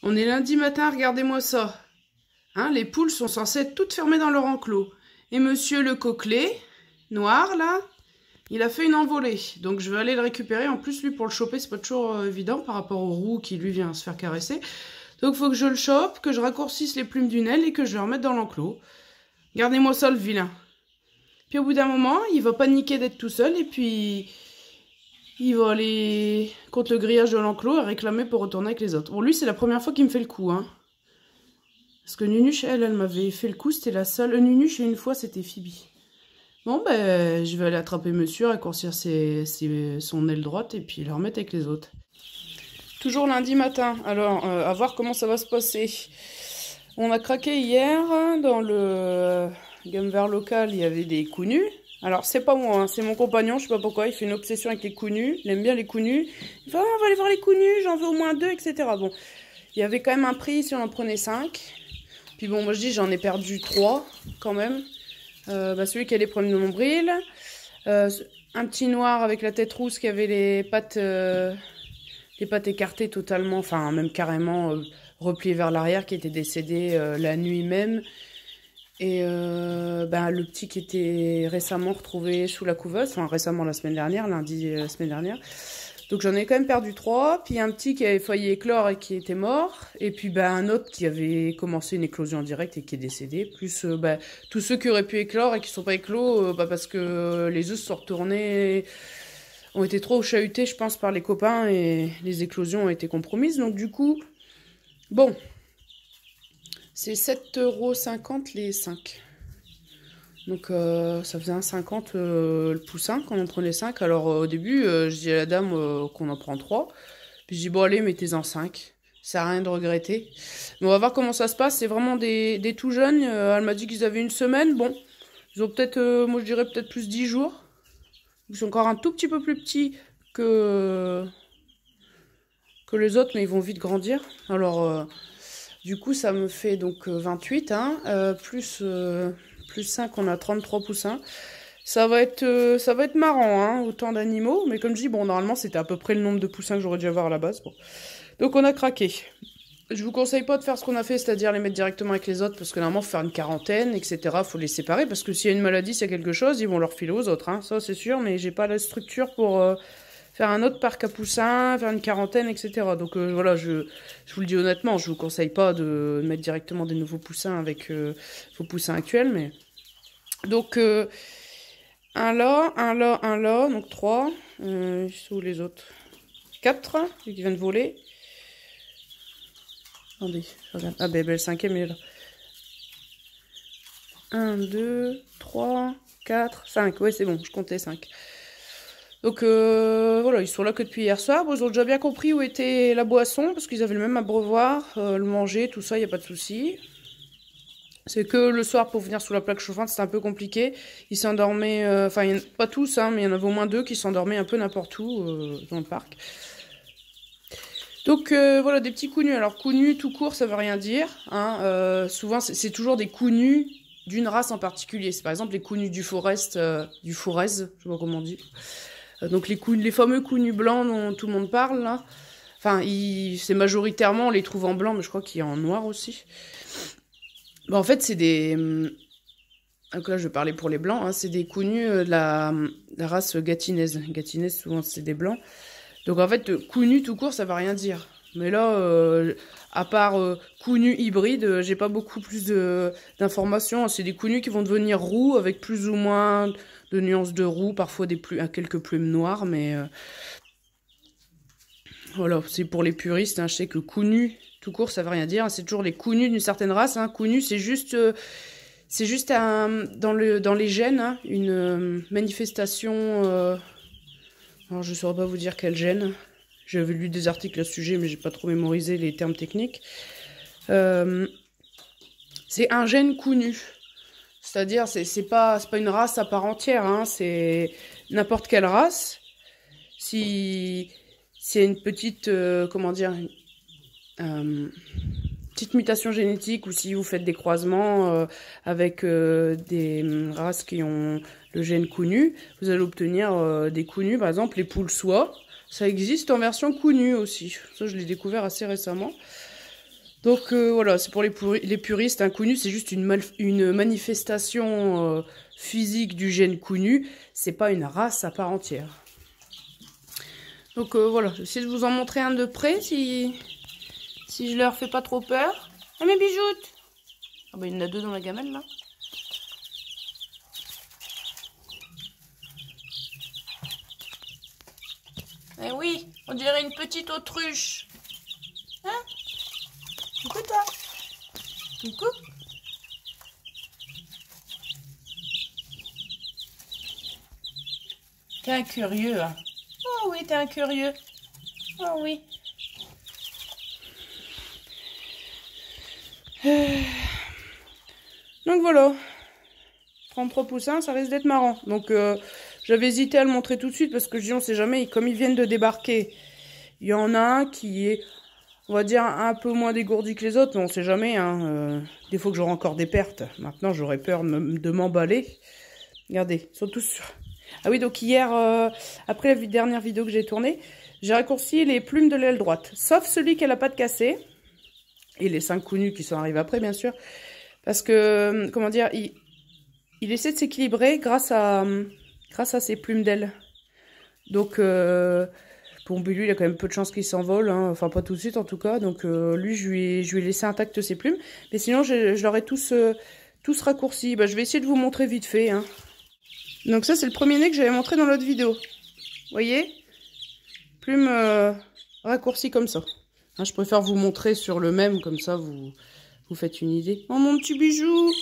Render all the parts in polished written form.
On est lundi matin, regardez-moi ça. Hein, les poules sont censées être toutes fermées dans leur enclos. Et monsieur le coquelet, noir là, il a fait une envolée. Donc je vais aller le récupérer. En plus, lui, pour le choper, c'est pas toujours évident par rapport au roux qui lui vient se faire caresser. Donc il faut que je le chope, que je raccourcisse les plumes d'une aile et que je le remette dans l'enclos. Regardez-moi ça, le vilain. Puis au bout d'un moment, il va paniquer d'être tout seul et puis il va aller contre le grillage de l'enclos et réclamer pour retourner avec les autres. Bon, lui, c'est la première fois qu'il me fait le coup, hein. Parce que Nunuche, elle m'avait fait le coup, c'était la seule. Nunuche, et une fois, c'était Phoebe. Bon, ben, je vais aller attraper monsieur, raccourcir son aile droite et puis le remettre avec les autres. Toujours lundi matin, alors, à voir comment ça va se passer. On a craqué hier, dans le gamme vert local, il y avait des coups nus. Alors, c'est pas moi, hein, c'est mon compagnon, je sais pas pourquoi, il fait une obsession avec les coups nus, il aime bien les coups nus. Il fait, oh, on va aller voir les coups nus, j'en veux au moins 2, etc. Bon, il y avait quand même un prix si on en prenait 5. Puis bon, moi je dis, j'en ai perdu 3, quand même. Celui qui a les problèmes de nombril. Un petit noir avec la tête rousse qui avait les pattes écartées totalement, enfin même carrément repliées vers l'arrière, qui était décédé la nuit même. Et le petit qui était récemment retrouvé sous la couveuse, enfin récemment la semaine dernière, lundi la semaine dernière. Donc j'en ai quand même perdu 3, puis un petit qui avait failli éclore et qui était mort, et puis un autre qui avait commencé une éclosion en direct et qui est décédé, plus tous ceux qui auraient pu éclore et qui sont pas éclos parce que les œufs se sont retournés, ont été trop chahutés je pense par les copains et les éclosions ont été compromises, donc du coup, bon, c'est 7,50 € les 5. Donc ça faisait 1,50 le poussin quand on prenait 5. Alors au début, je dis à la dame qu'on en prend 3. Puis je dis bon allez, mettez-en 5. Ça sert à rien de regretter. Mais on va voir comment ça se passe. C'est vraiment des tout jeunes. Elle m'a dit qu'ils avaient une semaine. Bon, ils ont peut-être, moi je dirais peut-être plus 10 jours. Ils sont encore un tout petit peu plus petits que les autres, mais ils vont vite grandir. Alors du coup ça me fait donc 28, hein, plus 5, on a 33 poussins. Ça va être marrant, hein, autant d'animaux. Mais comme je dis, bon, normalement, c'était à peu près le nombre de poussins que j'aurais dû avoir à la base. Bon. Donc, on a craqué. Je vous conseille pas de faire ce qu'on a fait, c'est-à-dire les mettre directement avec les autres, parce que normalement, faut faire une quarantaine, etc. Faut les séparer, parce que s'il y a une maladie, s'il y a quelque chose, ils vont leur filer aux autres, hein. Ça, c'est sûr, mais j'ai pas la structure pour faire un autre parc à poussins, faire une quarantaine, etc. Donc, voilà, je vous le dis honnêtement, je vous conseille pas de mettre directement des nouveaux poussins avec vos poussins actuels, mais... Donc, un là, donc 3. Ils sont où les autres? 4, celui qui vient de voler. Attendez, je regarde. Ah ben le 5e, il est là. 1, 2, 3, 4, 5. Ouais, c'est bon, je comptais 5. Donc, voilà, ils sont là que depuis hier soir. Bon, ils ont déjà bien compris où était la boisson, parce qu'ils avaient le même abreuvoir, le manger, tout ça, il n'y a pas de souci. C'est que le soir, pour venir sous la plaque chauffante, c'était un peu compliqué. Ils s'endormaient, enfin, pas tous, hein, mais il y en avait au moins 2 qui s'endormaient un peu n'importe où dans le parc. Donc, voilà, des petits coups nus. Alors, coups nus tout court, ça veut rien dire, hein. Souvent, c'est toujours des coups nus d'une race en particulier. C'est par exemple les coups nus du Forez, je sais pas comment on dit. Donc, les fameux coups nus blancs dont tout le monde parle, là. Enfin, c'est majoritairement, on les trouve en blanc, mais je crois qu'il y a en noir aussi. En fait, c'est des... Donc là, je vais parler pour les blancs, hein. C'est des coups nus de la race gatinaise. Gatinaise, souvent, c'est des blancs. Donc en fait, coups nus tout court, ça veut rien dire. Mais là, à part coups nus hybrides, j'ai pas beaucoup plus d'informations. C'est des coups nus qui vont devenir roux, avec plus ou moins de nuances de roux, parfois quelques plumes noires, mais... Voilà, c'est pour les puristes, hein. Je sais que coups nus tout court, ça veut rien dire. C'est toujours les coups nus d'une certaine race, hein. Coups nus, c'est juste dans les gènes, hein, une manifestation... Alors, je ne saurais pas vous dire quel gène. J'avais lu des articles à ce sujet, mais j'ai pas trop mémorisé les termes techniques. C'est un gène coup nu. C'est-à-dire, c'est pas une race à part entière, hein. C'est n'importe quelle race. Si c'est une petite, comment dire... petite mutation génétique, ou si vous faites des croisements avec des races qui ont le gène coup nu, vous allez obtenir des coups nus. Par exemple, les poules soie, ça existe en version coup nu aussi. Ça, je l'ai découvert assez récemment. Donc voilà, c'est pour les puristes. Un Cou Nu, c'est juste une manifestation physique du gène Cou Nu. C'est pas une race à part entière. Donc voilà, j'essaie de vous en montrer un de près si je leur fais pas trop peur. Ah mes bijoutes! Ah bah il y en a deux dans la gamelle là. Eh oui, on dirait une petite autruche. Hein? Coucou toi. Coucou. T'es un curieux, hein? Oh oui, t'es un curieux. Oh oui. Donc voilà. 33 poussins, ça risque d'être marrant. Donc j'avais hésité à le montrer tout de suite parce que je dis on sait jamais, comme ils viennent de débarquer, il y en a un qui est, on va dire, un peu moins dégourdi que les autres, mais on sait jamais. Hein, des fois que j'aurai encore des pertes. Maintenant, j'aurais peur de m'emballer. Regardez, ils sont tous sur... Ah oui, donc hier, après la dernière vidéo que j'ai tournée, j'ai raccourci les plumes de l'aile droite. Sauf celui qui a la patte cassée. Et les 5 Cou Nu qui sont arrivés après, bien sûr. Parce que, comment dire, il essaie de s'équilibrer grâce à ses plumes d'aile. Donc, pour lui, il a quand même peu de chances qu'il s'envole. Hein. Enfin, pas tout de suite, en tout cas. Donc, lui, je lui ai laissé intact ses plumes. Mais sinon, je l'aurais tous raccourcis. Bah, je vais essayer de vous montrer vite fait. Hein. Donc ça, c'est le premier nez que j'avais montré dans l'autre vidéo. Vous voyez? Plumes raccourcies comme ça. Hein, je préfère vous montrer sur le même, comme ça, vous faites une idée. Oh, mon petit bijou!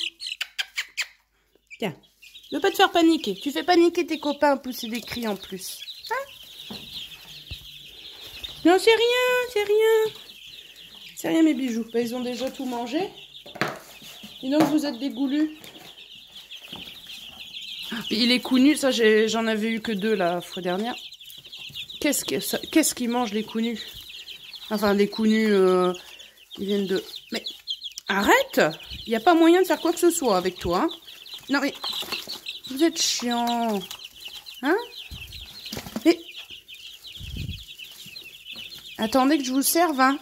Tiens, ne veux pas te faire paniquer. Tu fais paniquer tes copains à pousser des cris en plus. Hein? Non, c'est rien, c'est rien. C'est rien, mes bijoux. Bah, ils ont déjà tout mangé. Et donc, vous êtes des goulus. Il est Cou Nu, ça, j'en avais eu que 2 la fois dernière. Qu'est-ce qu'ils mangent, les Cou Nu? Enfin, des Cou Nu qui viennent de... Mais arrête! Il n'y a pas moyen de faire quoi que ce soit avec toi. Hein. Non, mais... Vous êtes chiant. Hein? Mais... Attendez que je vous serve, hein.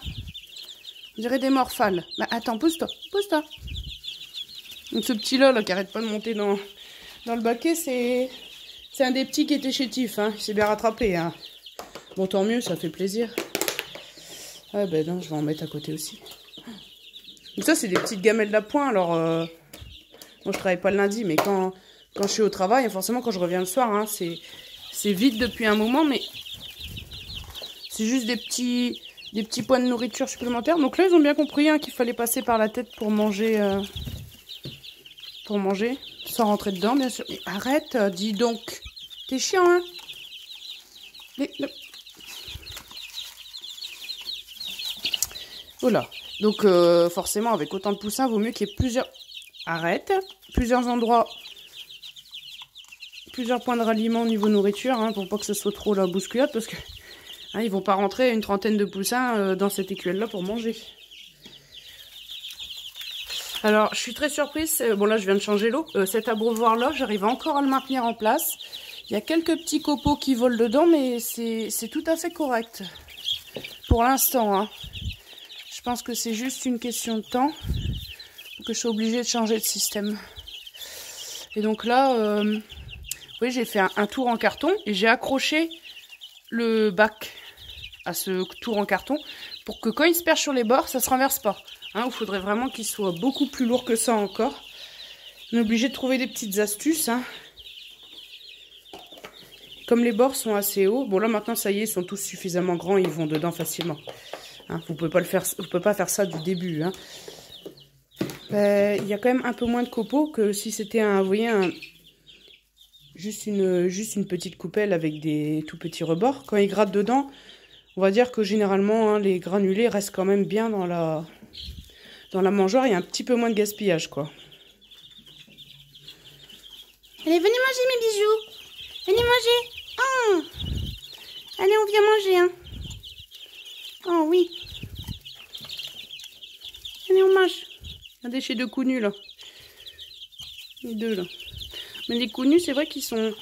Vous direz des morphales. Bah, attends, pousse-toi, pousse-toi. Donc, ce petit-là, là, qui arrête pas de monter dans le baquet, c'est un des petits qui était chétif, hein. Il s'est bien rattrapé, hein. Bon, tant mieux, ça fait plaisir. Ah, ben non, je vais en mettre à côté aussi. Donc ça, c'est des petites gamelles d'appoint. Alors, moi, je travaille pas le lundi, mais quand je suis au travail, forcément, quand je reviens le soir, hein, c'est vide depuis un moment, mais c'est juste des petits points de nourriture supplémentaires. Donc là, ils ont bien compris hein, qu'il fallait passer par la tête pour manger, sans rentrer dedans, bien sûr. Mais arrête, dis donc. T'es chiant, hein? Voilà. Donc, forcément, avec autant de poussins, vaut mieux qu'il y ait plusieurs endroits, plusieurs points de ralliement au niveau nourriture, hein, pour pas que ce soit trop la bousculade, parce que hein, ils vont pas rentrer une trentaine de poussins dans cette écuelle-là pour manger. Alors, je suis très surprise. Bon, là, je viens de changer l'eau. Cet abreuvoir-là, j'arrive encore à le maintenir en place. Il y a quelques petits copeaux qui volent dedans, mais c'est tout à fait correct. Pour l'instant, hein. Je pense que c'est juste une question de temps que je suis obligée de changer de système. Et donc là, oui, j'ai fait un tour en carton et j'ai accroché le bac à ce tour en carton pour que quand il se perche sur les bords, ça ne se renverse pas. Hein, il faudrait vraiment qu'il soit beaucoup plus lourd que ça encore. On est obligé de trouver des petites astuces. Hein. Comme les bords sont assez hauts, bon là maintenant ça y est, ils sont tous suffisamment grands, ils vont dedans facilement. Hein, vous pouvez pas faire ça du début. Hein. Il y a quand même un peu moins de copeaux que si c'était vous voyez, juste une petite coupelle avec des tout petits rebords. Quand ils grattent dedans, on va dire que généralement hein, les granulés restent quand même bien dans la mangeoire. Il y a un petit peu moins de gaspillage, quoi. Allez, venez manger mes bijoux. Venez manger. Oh. Allez, on vient manger. Hein. Oh oui. Allez, on mange. Regardez chez 2 Cou Nu, là. Les 2, là. Mais les Cou Nu, c'est vrai qu'ils sont...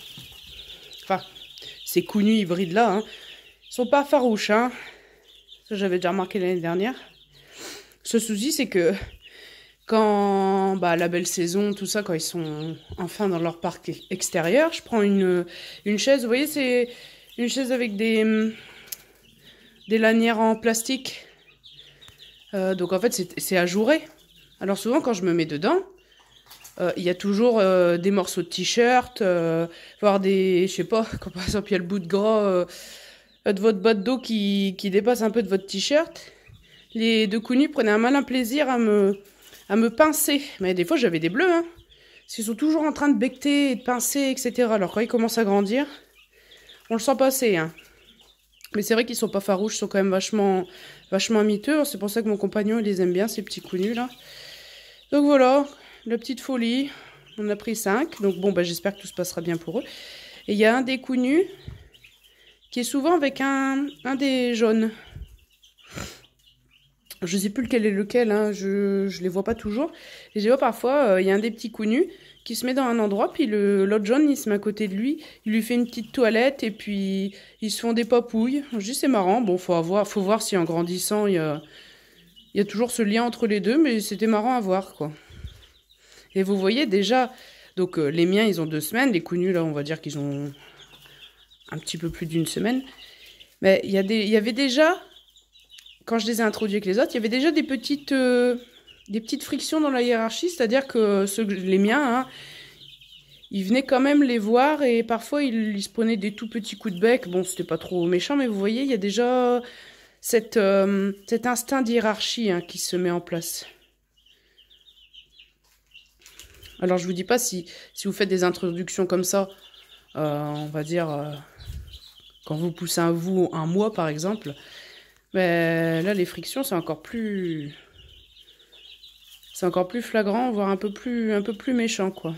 Enfin, ces Cou Nu hybrides, là, hein, ils sont pas farouches, hein. Ça, j'avais déjà remarqué l'année dernière. Ce souci, c'est que quand bah, la belle saison, tout ça, quand ils sont enfin dans leur parc extérieur, je prends une chaise. Vous voyez, c'est une chaise avec des lanières en plastique. Donc en fait, c'est ajouré. Alors souvent, quand je me mets dedans, il y a toujours des morceaux de t-shirt, voire des, je sais pas, quand par exemple il y a le bout de gras de votre botte d'eau qui dépasse un peu de votre t-shirt. Les deux coups nus prenaient un malin plaisir à me pincer. Mais des fois, j'avais des bleus, hein. Parce qu'ils sont toujours en train de becqueter et de pincer, etc. Alors quand ils commencent à grandir, on le sent passer, hein. Mais c'est vrai qu'ils sont pas farouches, ils sont quand même vachement miteux. C'est pour ça que mon compagnon, il les aime bien, ces petits coups nus, là. Donc voilà, la petite folie. On a pris 5. Donc bon, bah, j'espère que tout se passera bien pour eux. Et il y a un des coups nus qui est souvent avec un des jaunes. Je sais plus lequel est lequel, hein. Je les vois pas toujours. Et je les vois parfois, il y a un des petits coups nus qui se met dans un endroit, puis l'autre jaune, il se met à côté de lui, il lui fait une petite toilette, et puis ils se font des papouilles. Je dis, c'est marrant. Bon, faut voir si en grandissant, il y a toujours ce lien entre les deux, mais c'était marrant à voir, quoi. Et vous voyez déjà, donc les miens, ils ont 2 semaines, les coups nus, là, on va dire qu'ils ont un petit peu plus d'1 semaine. Mais il y avait déjà, quand je les ai introduits avec les autres, il y avait déjà des petites frictions dans la hiérarchie, c'est-à-dire que les miens, hein, ils venaient quand même les voir et parfois ils se prenaient des tout petits coups de bec. Bon, c'était pas trop méchant, mais vous voyez, il y a déjà cet instinct d'hiérarchie, hein, qui se met en place. Alors, je vous dis pas si vous faites des introductions comme ça, on va dire, quand vous poussez un mois, par exemple, mais là, les frictions, c'est encore plus flagrant, voire un peu plus méchant, quoi.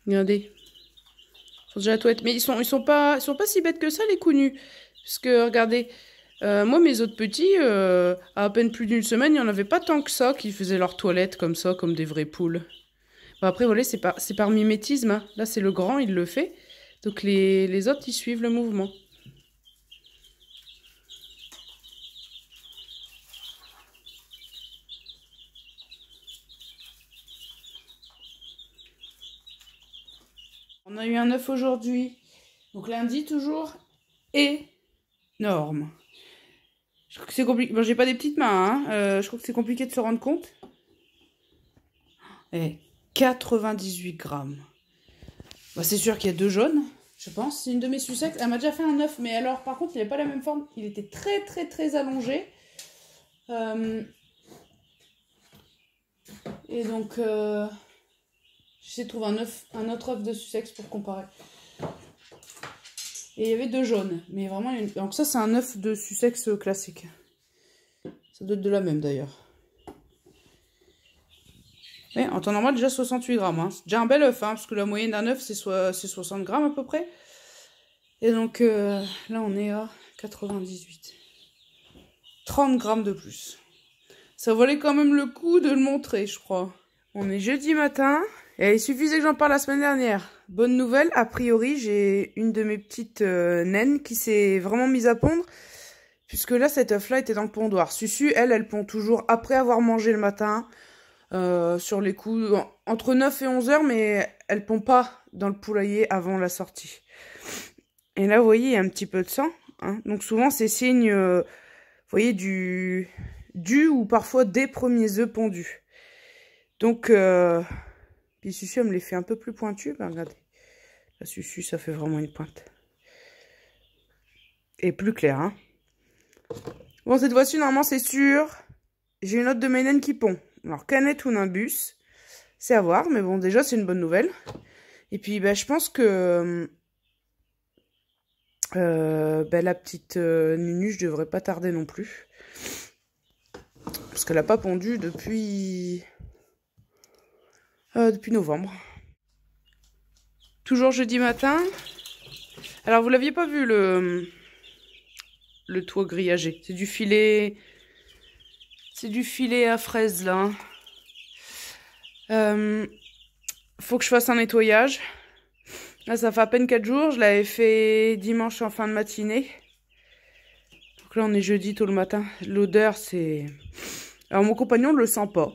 Regardez. Ils sont déjà à la toilette. Mais ils sont pas si bêtes que ça, les coups nus. Parce que, regardez, moi, mes autres petits, à peine plus d'1 semaine, il n'y en avait pas tant que ça qui faisaient leur toilette comme ça, comme des vraies poules. Bon, après, voilà, c'est par mimétisme, hein. Là, c'est le grand, il le fait. Donc, les autres, ils suivent le mouvement. On a eu un œuf aujourd'hui. Donc, lundi, toujours. Énorme. Je crois que c'est compliqué. Bon, j'ai pas des petites mains, hein. Je crois que c'est compliqué de se rendre compte. Et 98 grammes. Bah, c'est sûr qu'il y a 2 jaunes, je pense. C'est une de mes Sussex. Elle m'a déjà fait un œuf, mais alors, par contre, il n'avait pas la même forme. Il était très, très, très allongé. Et donc, j'essaie de trouver un autre œuf de Sussex pour comparer. Et il y avait 2 jaunes. Mais vraiment, donc ça, c'est un œuf de Sussex classique. Ça doit être de la même, d'ailleurs. Mais en temps normal, déjà 68 grammes. Hein. C'est déjà un bel œuf, hein, parce que la moyenne d'un œuf, c'est 60 grammes à peu près. Et donc, là, on est à 98. 30 grammes de plus. Ça valait quand même le coup de le montrer, je crois. On est jeudi matin, et il suffisait que j'en parle la semaine dernière. Bonne nouvelle, a priori, j'ai une de mes petites naines qui s'est vraiment mise à pondre. Puisque là, cet œuf-là était dans le pondoir. Susu, elle pond toujours après avoir mangé le matin. Sur les coups, entre 9 et 11 heures, mais elle pond pas dans le poulailler avant la sortie. Et là, vous voyez, il y a un petit peu de sang, hein. Donc souvent, c'est signe, vous voyez, du ou parfois des premiers œufs pondus. Donc, puis Susu, elle me les fait un peu plus pointus. Ben, regardez, la Susu, ça fait vraiment une pointe. Et plus clair, hein. Bon, cette fois-ci, normalement, c'est sûr, j'ai une autre de mes naines qui pond. Alors, canette ou nimbus, c'est à voir, mais bon, déjà, c'est une bonne nouvelle. Et puis, bah, je pense que bah, la petite Nunu, je devrais pas tarder non plus. Parce qu'elle n'a pas pondu depuis novembre. Toujours jeudi matin. Alors, vous l'aviez pas vu, le toit grillagé. C'est du filet... C'est du filet à fraises, là. Faut que je fasse un nettoyage. Là, ça fait à peine 4 jours. Je l'avais fait dimanche en fin de matinée. Donc là, on est jeudi tôt le matin. L'odeur, c'est... Alors, mon compagnon ne le sent pas.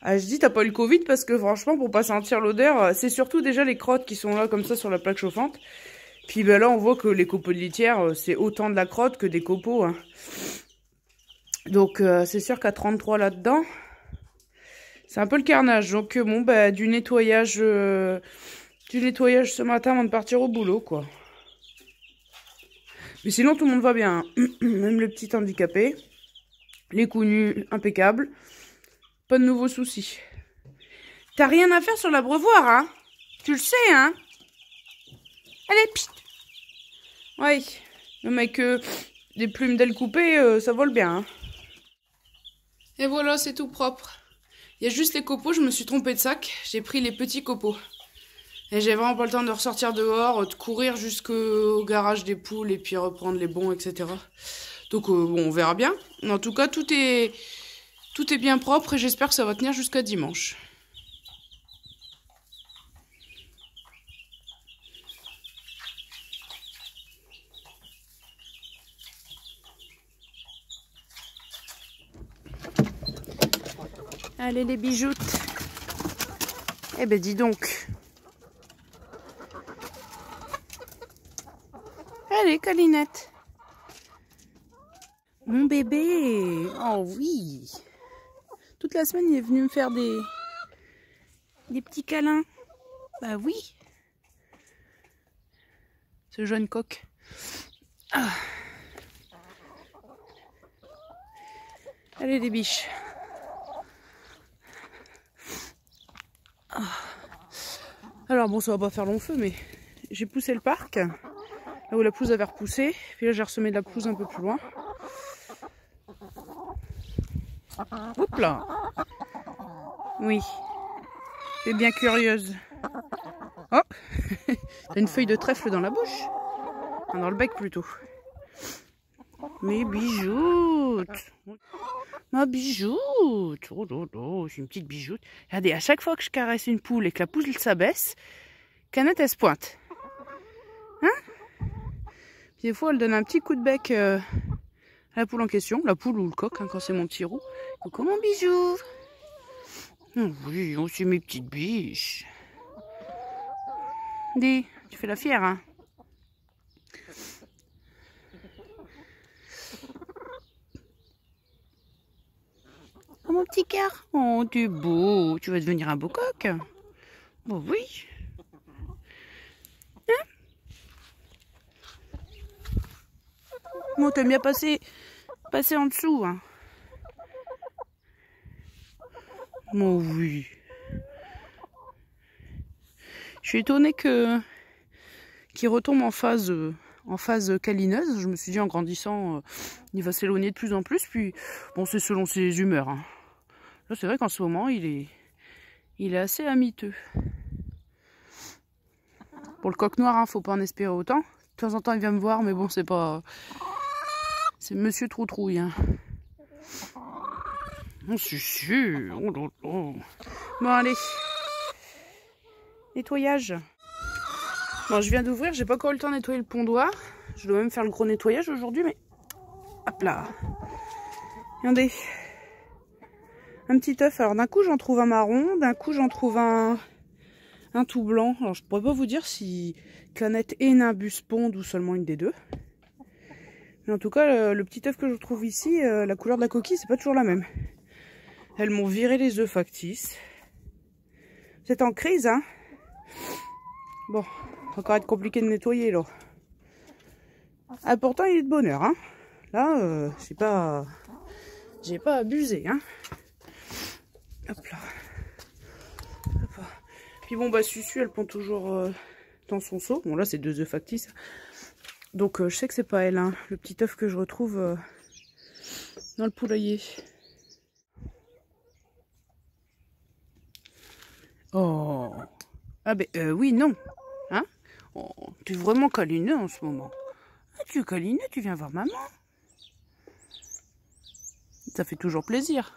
Ah, je dis, t'as pas eu le Covid parce que franchement, pour pas sentir l'odeur, c'est surtout déjà les crottes qui sont là comme ça sur la plaque chauffante. Puis ben là, on voit que les copeaux de litière, c'est autant de la crotte que des copeaux. Hein. Donc, c'est sûr qu'à 33 là-dedans, c'est un peu le carnage. Donc, bon, bah, du nettoyage ce matin avant de partir au boulot, quoi. Mais sinon, tout le monde va bien. Hein. Même le petit handicapé. Les coups nus, impeccables. Pas de nouveaux soucis. T'as rien à faire sur l'abreuvoir, hein? Tu le sais, hein? Allez, pchit. Ouais. Même avec des plumes d'ailes coupées, ça vole bien, hein. Et voilà, c'est tout propre. Il y a juste les copeaux, je me suis trompée de sac. J'ai pris les petits copeaux. Et j'ai vraiment pas le temps de ressortir dehors, de courir jusqu'au garage des poules et puis reprendre les bons, etc. Donc, bon, on verra bien. En tout cas, tout est bien propre et j'espère que ça va tenir jusqu'à dimanche. Allez les bijoutes. Eh ben dis donc. Allez Calinette. Mon bébé. Oh oui. Toute la semaine il est venu me faire des petits câlins. Bah oui. Ce jeune coq. Ah. Allez les biches. Ah. Alors bon, ça va pas faire long feu, mais j'ai poussé le parc, là où la pelouse avait repoussé. Puis là, j'ai ressemé de la pelouse un peu plus loin. Oups là. Oui. Tu es bien curieuse. Oh. T'as une feuille de trèfle dans la bouche. Enfin, dans le bec plutôt. Mes bijoutes. Ma bijoute. Oh là là, c'est une petite bijoute. Regardez, à chaque fois que je caresse une poule et que la poule s'abaisse, Canette, elle se pointe. Hein? Puis des fois, elle donne un petit coup de bec à la poule en question. La poule ou le coq, hein, quand c'est mon petit roux. Coucou mon bijou. Oh oui, oh, c'est mes petites biches. Dis, tu fais la fière, hein? Oh mon petit cœur. Oh, t'es beau. Tu vas devenir un beau coq. Oh oui. Hein? Bon, t'aimes bien passer en dessous, hein? Oh oui. Je suis étonnée qu'il retombe en phase câlineuse. Je me suis dit en grandissant, il va s'éloigner de plus en plus. Puis bon, c'est selon ses humeurs. Hein. Là, c'est vrai qu'en ce moment, il est assez amiteux. Pour le coq noir, hein, faut pas en espérer autant. De temps en temps, il vient me voir, mais bon, c'est pas... C'est Monsieur Troutrouille. Hein. Oh, c'est sûr. Oh, oh, oh. Bon, allez. Nettoyage. Bon, je viens d'ouvrir, j'ai pas encore eu le temps de nettoyer le pondoir. Je dois même faire le gros nettoyage aujourd'hui, mais... Hop là. Regardez. Un petit œuf. Alors d'un coup, j'en trouve un marron. D'un coup, j'en trouve un tout blanc. Alors je pourrais pas vous dire si Canette et Nimbus pondent ou seulement une des deux. Mais en tout cas, le petit œuf que je trouve ici, la couleur de la coquille, c'est pas toujours la même. Elles m'ont viré les œufs factices. Vous êtes en crise, hein? Bon, ça va encore être compliqué de nettoyer, là. Ah, pourtant, il est de bonne heure, hein? Là, j'ai pas abusé, hein? Hop là. Hop là. Puis bon, bah, Susu, elle pond toujours dans son seau. Bon, là, c'est 2 œufs factices. Donc, je sais que c'est pas elle, hein. Le petit œuf que je retrouve dans le poulailler. Oh. Ah ben, oui, non. Hein? Oh, tu es vraiment câlineux en ce moment. Ah, tu es câlineux, tu viens voir maman. Ça fait toujours plaisir.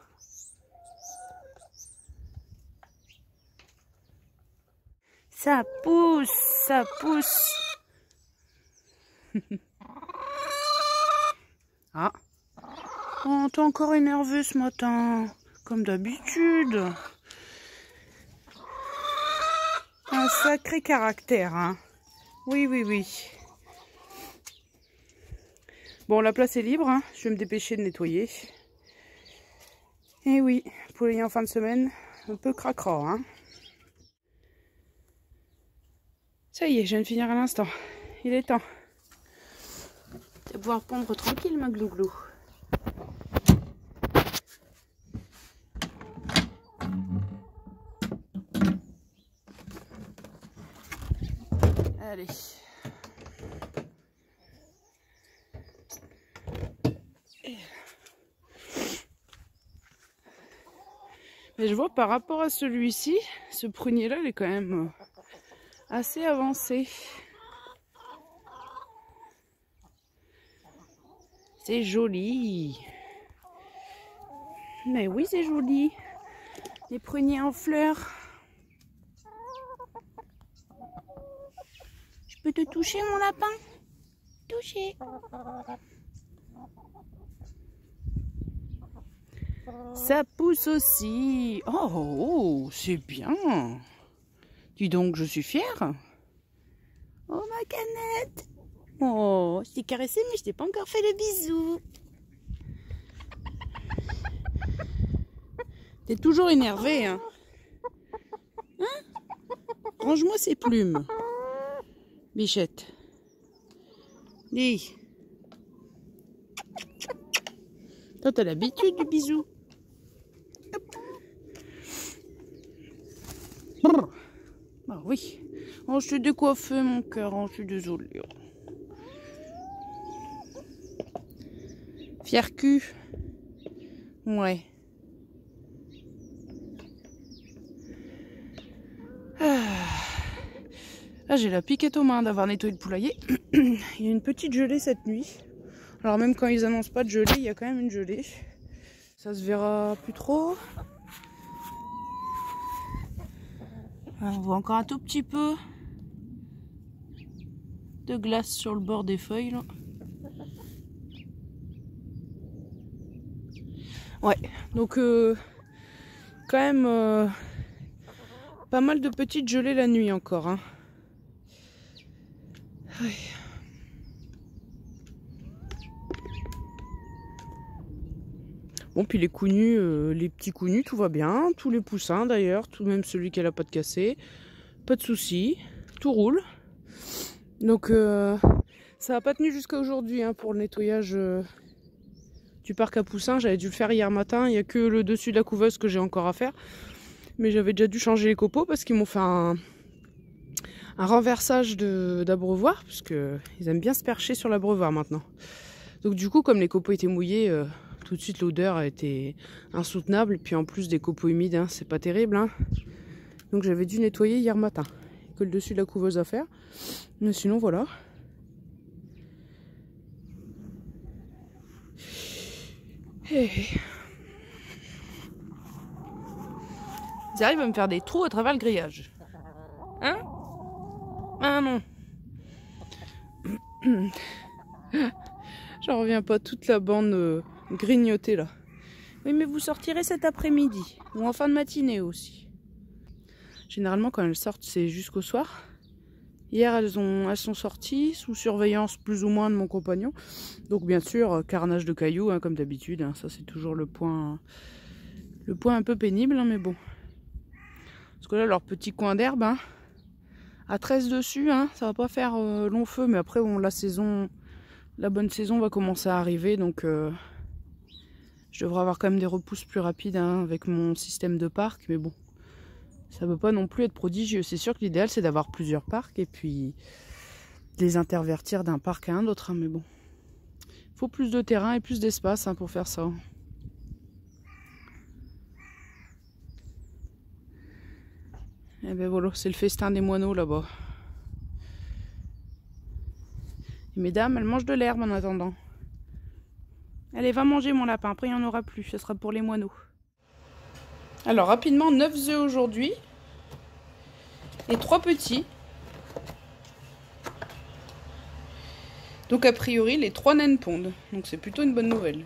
Ça pousse, ça pousse. Ah. Oh, t'es encore énervé ce matin. Comme d'habitude. Un sacré caractère, hein. Oui, oui, oui. Bon, la place est libre, hein. Je vais me dépêcher de nettoyer. Et oui, poulailler en fin de semaine, un peu cracra, hein. Ça y est, je viens de finir à l'instant. Il est temps. Tu vas pouvoir pondre tranquille, ma glouglou. Allez. Mais je vois par rapport à celui-ci, ce prunier-là, il est quand même assez avancé. C'est joli. Mais oui, c'est joli. Les pruniers en fleurs. Je peux te toucher, mon lapin? Toucher. Ça pousse aussi. Oh, c'est bien. Dis donc, je suis fière. Oh, ma canette. Oh, je t'ai caressé, mais je t'ai pas encore fait le bisou. T'es toujours énervé, hein? Range-moi ces plumes. Bichette. Dis. Toi, t'as l'habitude du bisou. Ah oui. Oh, je t'ai décoiffé, mon cœur. Oh, je suis désolée. Fier cul. Ouais. Là, j'ai la piquette aux mains d'avoir nettoyé le poulailler. Il y a une petite gelée cette nuit. Alors même quand ils annoncent pas de gelée, il y a quand même une gelée. Ça se verra plus trop. On voit encore un tout petit peu de glace sur le bord des feuilles là. Ouais, donc quand même pas mal de petites gelées la nuit encore, hein. Ouais. Bon, puis les cougnus, les petits cougnus, tout va bien. Tous les poussins d'ailleurs, tout même celui qui a la patte cassée. Pas de soucis, tout roule. Donc ça n'a pas tenu jusqu'à aujourd'hui hein, pour le nettoyage du parc à poussins. J'avais dû le faire hier matin. Il n'y a que le dessus de la couveuse que j'ai encore à faire. Mais j'avais déjà dû changer les copeaux parce qu'ils m'ont fait un renversage d'abreuvoir. Parce qu'ils aiment bien se percher sur l'abreuvoir maintenant. Donc du coup, comme les copeaux étaient mouillés... tout de suite l'odeur a été insoutenable. Et puis en plus des copeaux humides, hein, c'est pas terrible. Hein. Donc j'avais dû nettoyer hier matin. Que le dessus de la couveuse à faire. Mais sinon voilà. Ils arrivent à me faire des trous à travers le grillage. Hein? Ah non. J'en reviens pas, toute la bande grignotée là. Oui, mais vous sortirez cet après-midi. Ou en fin de matinée aussi. Généralement, quand elles sortent, c'est jusqu'au soir. Hier, elles sont sorties sous surveillance plus ou moins de mon compagnon. Donc, bien sûr, carnage de cailloux, hein, comme d'habitude. Hein, ça, c'est toujours le point un peu pénible, hein, mais bon. Parce que là, leur petit coin d'herbe, hein, à 13 dessus, hein, ça va pas faire long feu. Mais après, bon, la bonne saison va commencer à arriver. Donc, je devrais avoir quand même des repousses plus rapides hein, avec mon système de parc. Mais bon. Ça ne peut pas non plus être prodigieux. C'est sûr que l'idéal, c'est d'avoir plusieurs parcs et puis de les intervertir d'un parc à un autre. Hein, mais bon, il faut plus de terrain et plus d'espace hein, pour faire ça. Et ben voilà, c'est le festin des moineaux là-bas. Et mesdames, elles mangent de l'herbe en attendant. Allez, va manger mon lapin. Après, il n'y en aura plus. Ce sera pour les moineaux. Alors rapidement, 9 œufs aujourd'hui et 3 petits. Donc a priori, les 3 naines pondent. Donc c'est plutôt une bonne nouvelle.